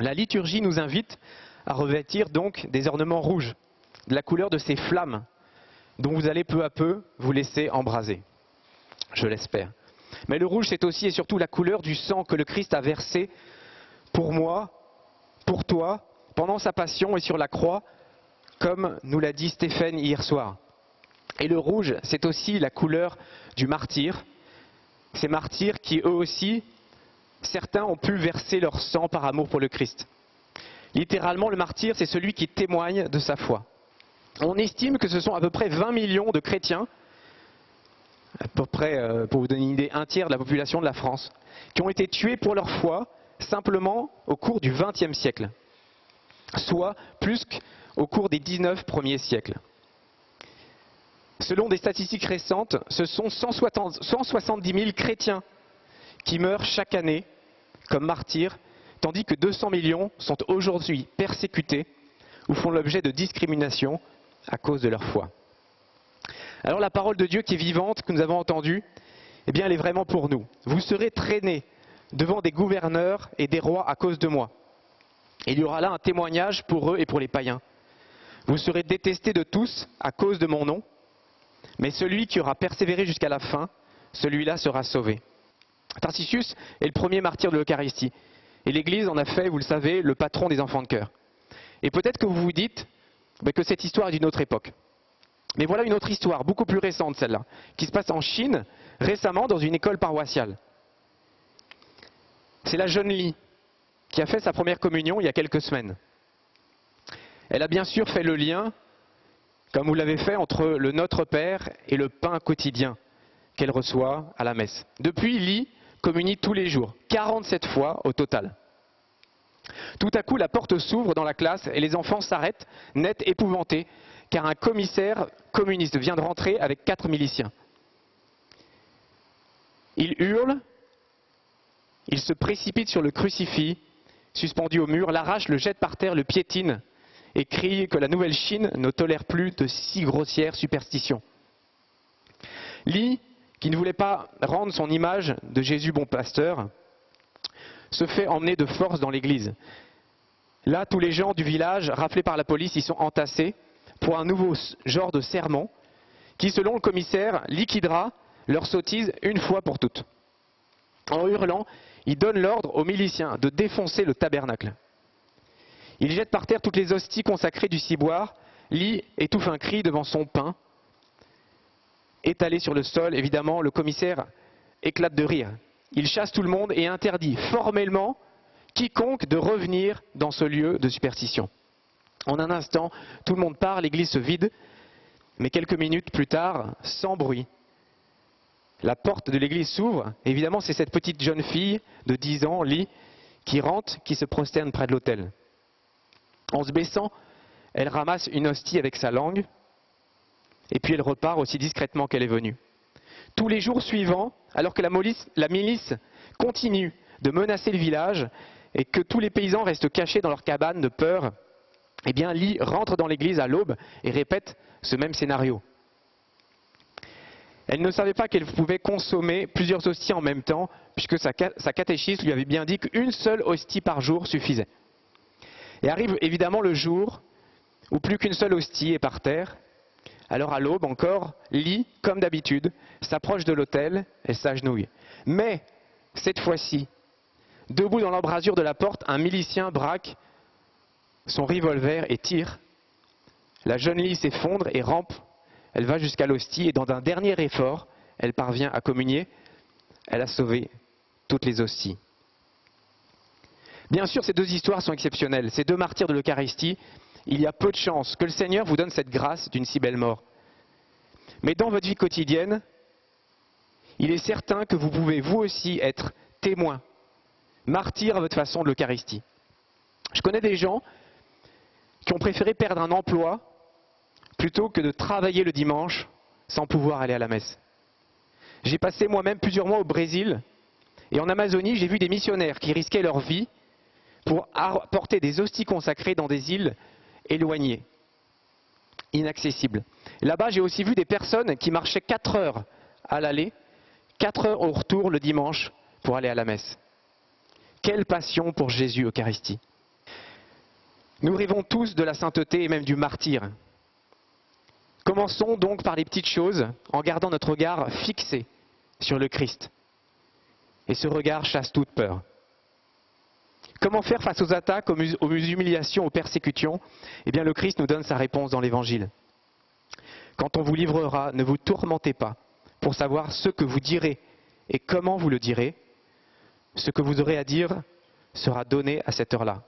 La liturgie nous invite à revêtir donc des ornements rouges, de la couleur de ces flammes dont vous allez peu à peu vous laisser embraser. Je l'espère. Mais le rouge, c'est aussi et surtout la couleur du sang que le Christ a versé pour moi, pour toi, pendant sa passion et sur la croix, comme nous l'a dit Stéphane hier soir. Et le rouge, c'est aussi la couleur du martyr. Ces martyrs qui, eux aussi, certains ont pu verser leur sang par amour pour le Christ. Littéralement, le martyr, c'est celui qui témoigne de sa foi. On estime que ce sont à peu près 20 millions de chrétiens, à peu près, pour vous donner une idée, un tiers de la population de la France, qui ont été tués pour leur foi simplement au cours du XXe siècle, soit plus qu'au cours des 19 premiers siècles. Selon des statistiques récentes, ce sont 170 000 chrétiens qui meurent chaque année comme martyrs, tandis que 200 millions sont aujourd'hui persécutés ou font l'objet de discrimination à cause de leur foi. Alors la parole de Dieu qui est vivante, que nous avons entendue, eh bien elle est vraiment pour nous. Vous serez traînés devant des gouverneurs et des rois à cause de moi. Et il y aura là un témoignage pour eux et pour les païens. Vous serez détestés de tous à cause de mon nom, mais celui qui aura persévéré jusqu'à la fin, celui-là sera sauvé. Tarcisius est le premier martyr de l'Eucharistie. Et l'Église en a fait, vous le savez, le patron des enfants de cœur. Et peut-être que vous vous dites que cette histoire est d'une autre époque. Mais voilà une autre histoire, beaucoup plus récente celle-là, qui se passe en Chine, récemment dans une école paroissiale. C'est la jeune Li, qui a fait sa première communion il y a quelques semaines. Elle a bien sûr fait le lien, comme vous l'avez fait, entre le Notre Père et le pain quotidien qu'elle reçoit à la messe. Depuis, Li communie tous les jours, 47 fois au total. Tout à coup, la porte s'ouvre dans la classe et les enfants s'arrêtent, net épouvantés, car un commissaire communiste vient de rentrer avec 4 miliciens. Il hurle, il se précipite sur le crucifix, suspendu au mur, l'arrache, le jette par terre, le piétine, et crie que la nouvelle Chine ne tolère plus de si grossières superstitions. Li, qui ne voulait pas rendre son image de Jésus bon pasteur, se fait emmener de force dans l'église. Là, tous les gens du village, raflés par la police, y sont entassés pour un nouveau genre de sermon qui, selon le commissaire, liquidera leur sottise une fois pour toutes. En hurlant, il donne l'ordre aux miliciens de défoncer le tabernacle. Il jette par terre toutes les hosties consacrées du ciboire. Li étouffe un cri devant son pain. Étalé sur le sol, évidemment, le commissaire éclate de rire. Il chasse tout le monde et interdit formellement quiconque de revenir dans ce lieu de superstition. En un instant, tout le monde part, l'église se vide, mais quelques minutes plus tard, sans bruit, la porte de l'église s'ouvre. Évidemment, c'est cette petite jeune fille de 10 ans, Li, qui rentre, qui se prosterne près de l'autel. En se baissant, elle ramasse une hostie avec sa langue, et puis elle repart aussi discrètement qu'elle est venue. Tous les jours suivants, alors que la milice continue de menacer le village et que tous les paysans restent cachés dans leurs cabanes de peur, eh bien Li rentre dans l'église à l'aube et répète ce même scénario. Elle ne savait pas qu'elle pouvait consommer plusieurs hosties en même temps, puisque sa catéchiste lui avait bien dit qu'une seule hostie par jour suffisait. Et arrive évidemment le jour où plus qu'une seule hostie est par terre. Alors à l'aube encore, Li, comme d'habitude, s'approche de l'autel et s'agenouille. Mais, cette fois-ci, debout dans l'embrasure de la porte, un milicien braque son revolver et tire. La jeune Li s'effondre et rampe. Elle va jusqu'à l'hostie et dans un dernier effort, elle parvient à communier. Elle a sauvé toutes les hosties. Bien sûr, ces deux histoires sont exceptionnelles. Ces deux martyrs de l'Eucharistie, il y a peu de chances que le Seigneur vous donne cette grâce d'une si belle mort. Mais dans votre vie quotidienne, il est certain que vous pouvez vous aussi être témoin, martyr à votre façon de l'Eucharistie. Je connais des gens qui ont préféré perdre un emploi plutôt que de travailler le dimanche sans pouvoir aller à la messe. J'ai passé moi-même plusieurs mois au Brésil et en Amazonie, j'ai vu des missionnaires qui risquaient leur vie pour apporter des hosties consacrées dans des îles éloignées, inaccessibles. Là-bas, j'ai aussi vu des personnes qui marchaient 4 heures à l'aller, 4 heures au retour le dimanche pour aller à la messe. Quelle passion pour Jésus Eucharistie. Nous rêvons tous de la sainteté et même du martyre. Commençons donc par les petites choses en gardant notre regard fixé sur le Christ. Et ce regard chasse toute peur. Comment faire face aux attaques, aux humiliations, aux persécutions? Eh bien, le Christ nous donne sa réponse dans l'Évangile. Quand on vous livrera, ne vous tourmentez pas pour savoir ce que vous direz et comment vous le direz. Ce que vous aurez à dire sera donné à cette heure-là.